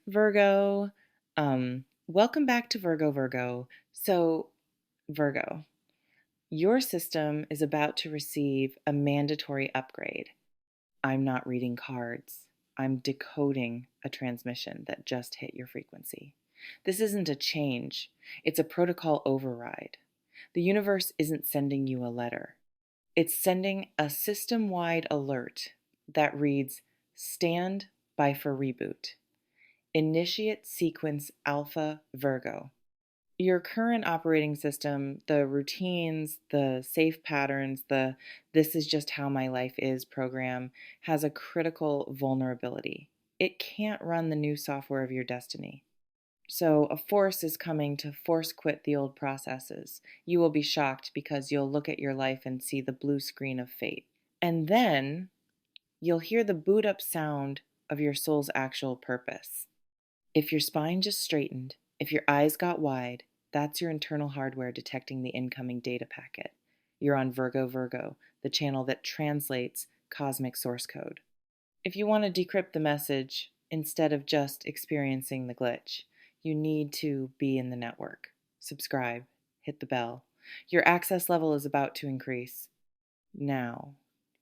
Virgo. Welcome back to Virgo. So, Virgo, your system is about to receive a mandatory upgrade. I'm not reading cards. I'm decoding a transmission that just hit your frequency. This isn't a change, it's a protocol override. The universe isn't sending you a letter, it's sending a system wide alert that reads Stand by for reboot. Initiate sequence Alpha Virgo. Your current operating system, the routines, the safe patterns, the this is just how my life is program, has a critical vulnerability. It can't run the new software of your destiny. So, a force is coming to force quit the old processes. You will be shocked because you'll look at your life and see the blue screen of fate. And then you'll hear the boot up sound of your soul's actual purpose. If your spine just straightened, if your eyes got wide, that's your internal hardware detecting the incoming data packet. You're on Virgo, the channel that translates cosmic source code. If you want to decrypt the message instead of just experiencing the glitch, you need to be in the network. Subscribe, hit the bell. Your access level is about to increase. Now,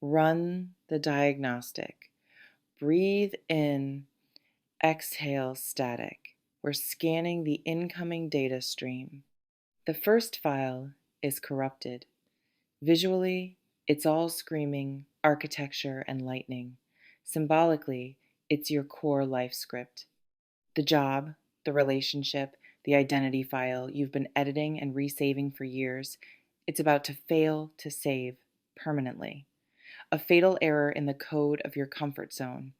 run the diagnostic. Breathe in. Exhale static. We're scanning the incoming data stream. The first file is corrupted. Visually, it's all screaming architecture and lightning. Symbolically, it's your core life script. The job, the relationship, the identity file you've been editing and resaving for years, it's about to fail to save permanently. A fatal error in the code of your comfort zone.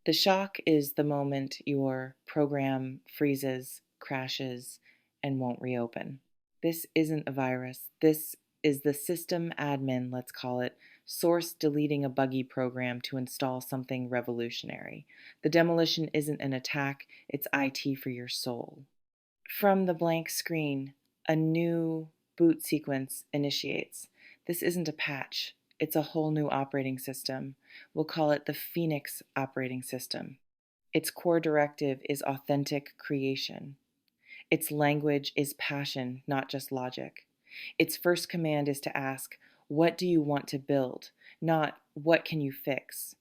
The shock is the moment your program freezes, crashes, and won't reopen. This isn't a virus. This is the system admin, let's call it, source deleting a buggy program to install something revolutionary. The demolition isn't an attack, it's IT for your soul. From the blank screen, a new boot sequence initiates. This isn't a patch. It's a whole new operating system. We'll call it the Phoenix operating system. Its core directive is authentic creation. Its language is passion, not just logic. Its first command is to ask, what do you want to build? Not, what can you fix?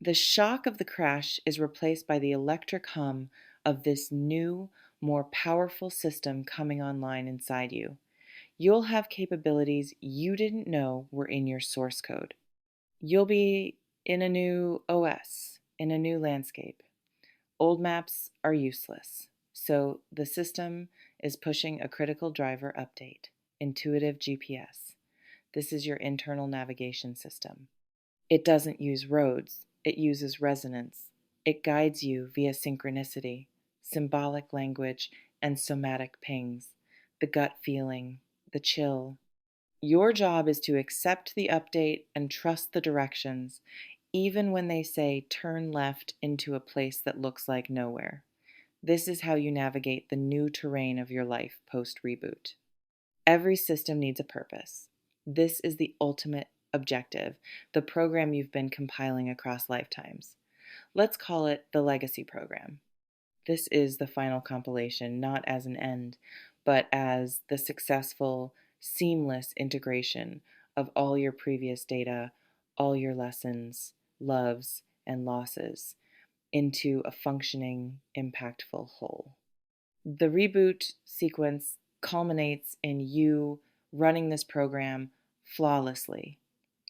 The shock of the crash is replaced by the electric hum of this new, more powerful system coming online inside you. You'll have capabilities you didn't know were in your source code. You'll be in a new OS, in a new landscape. Old maps are useless, so the system is pushing a critical driver update, intuitive GPS. This is your internal navigation system. It doesn't use roads, it uses resonance. It guides you via synchronicity, symbolic language, and somatic pings, the gut feeling, the chill. Your job is to accept the update and trust the directions, even when they say turn left into a place that looks like nowhere. This is how you navigate the new terrain of your life post reboot. Every system needs a purpose. This is the ultimate objective, the program you've been compiling across lifetimes. Let's call it the legacy program. This is the final compilation, not as an end, but as the successful, seamless integration of all your previous data, all your lessons, loves, and losses into a functioning, impactful whole. The reboot sequence culminates in you running this program flawlessly,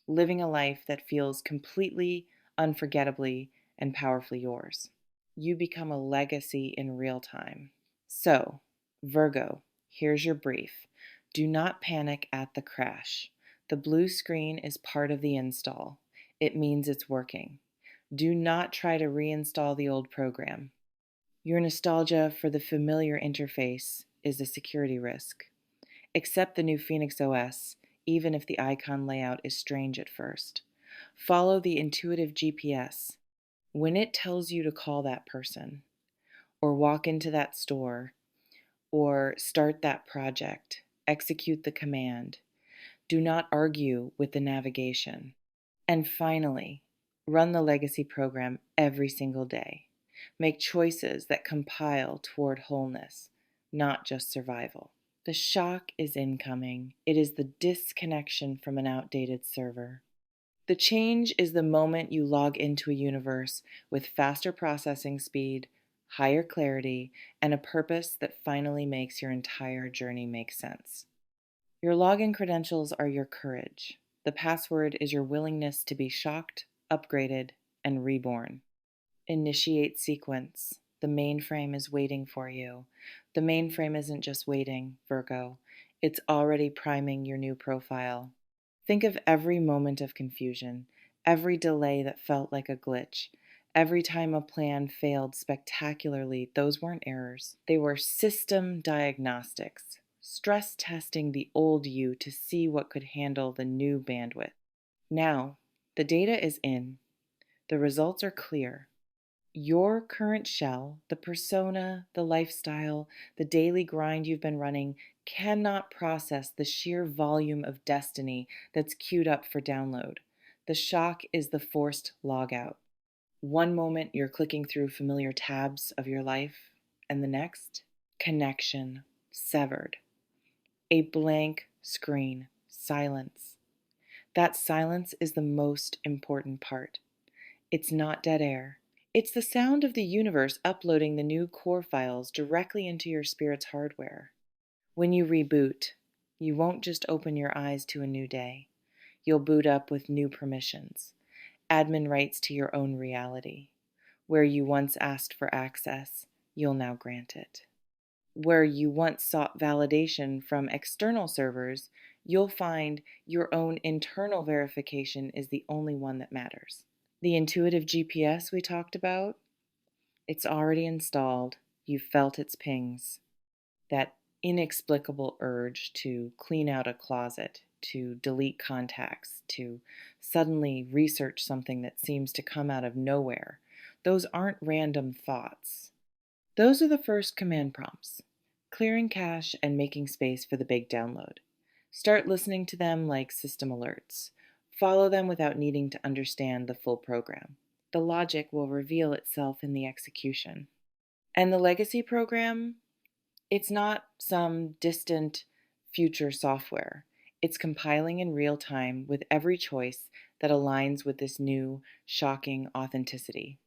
living a life that feels completely, unforgettably, and powerfully yours. You become a legacy in real time. So, Virgo, here's your brief. Do not panic at the crash. The blue screen is part of the install. It means it's working. Do not try to reinstall the old program. Your nostalgia for the familiar interface is a security risk. Accept the new Phoenix OS, even if the icon layout is strange at first. Follow the intuitive GPS. When it tells you to call that person, or walk into that store, or start that project, execute the command, do not argue with the navigation. And finally, run the legacy program every single day. Make choices that compile toward wholeness, not just survival. The shock is incoming. It is the disconnection from an outdated server. The change is the moment you log into a universe with faster processing speed, higher clarity, and a purpose that finally makes your entire journey make sense. Your login credentials are your courage. The password is your willingness to be shocked, upgraded, and reborn. Initiate sequence. The mainframe is waiting for you. The mainframe isn't just waiting, Virgo. It's already priming your new profile. Think of every moment of confusion, every delay that felt like a glitch, every time a plan failed spectacularly. Those weren't errors. They were system diagnostics, stress testing the old you to see what could handle the new bandwidth. Now, the data is in. The results are clear. Your current shell, the persona, the lifestyle, the daily grind you've been running, cannot process the sheer volume of destiny that's queued up for download. The shock is the forced logout. One moment you're clicking through familiar tabs of your life, and the next, connection severed. A blank screen, silence. That silence is the most important part. It's not dead air. It's the sound of the universe uploading the new core files directly into your spirit's hardware. When you reboot, you won't just open your eyes to a new day. You'll boot up with new permissions, admin rights to your own reality. Where you once asked for access, you'll now grant it. Where you once sought validation from external servers, you'll find your own internal verification is the only one that matters. The intuitive GPS we talked about, it's already installed. You've felt its pings. That inexplicable urge to clean out a closet, to delete contacts, to suddenly research something that seems to come out of nowhere. Those aren't random thoughts. Those are the first command prompts, clearing cache and making space for the big download. Start listening to them like system alerts. Follow them without needing to understand the full program. The logic will reveal itself in the execution. And the legacy program, it's not some distant future software. It's compiling in real time with every choice that aligns with this new, shocking authenticity.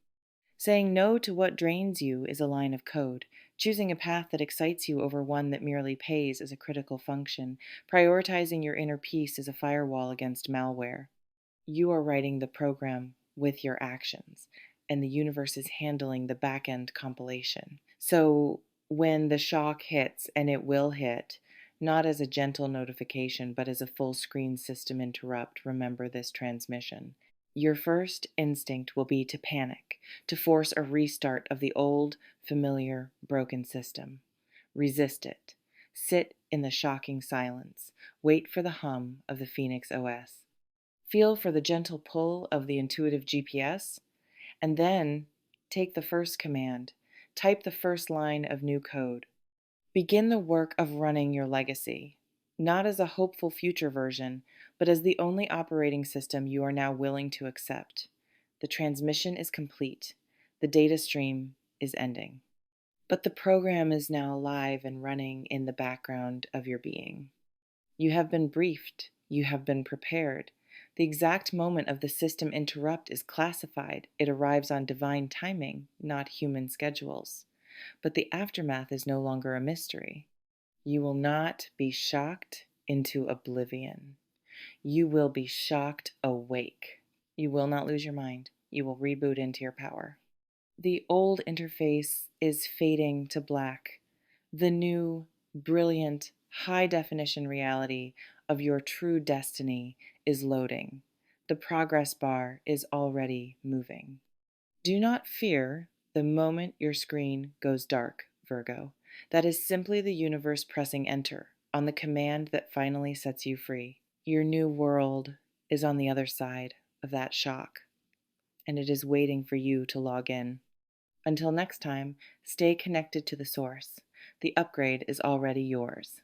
Saying no to what drains you is a line of code. Choosing a path that excites you over one that merely pays is a critical function. Prioritizing your inner peace is a firewall against malware. You are writing the program with your actions, and the universe is handling the back-end compilation. So when the shock hits, and it will hit, not as a gentle notification, but as a full screen system interrupt, remember this transmission. Your first instinct will be to panic, to force a restart of the old, familiar, broken system. Resist it. Sit in the shocking silence. Wait for the hum of the Phoenix OS. Feel for the gentle pull of the intuitive GPS, and then take the first command. Type the first line of new code. Begin the work of running your legacy, not as a hopeful future version, but as the only operating system you are now willing to accept. The transmission is complete. The data stream is ending. But the program is now alive and running in the background of your being. You have been briefed. You have been prepared. The exact moment of the system interrupt is classified. It arrives on divine timing, not human schedules. But the aftermath is no longer a mystery. You will not be shocked into oblivion. You will be shocked awake. You will not lose your mind. You will reboot into your power. The old interface is fading to black. The new, brilliant, high-definition reality of your true destiny is loading. The progress bar is already moving. Do not fear the moment your screen goes dark, Virgo. That is simply the universe pressing enter on the command that finally sets you free. Your new world is on the other side of that shock, and it is waiting for you to log in. Until next time, stay connected to the source. The upgrade is already yours.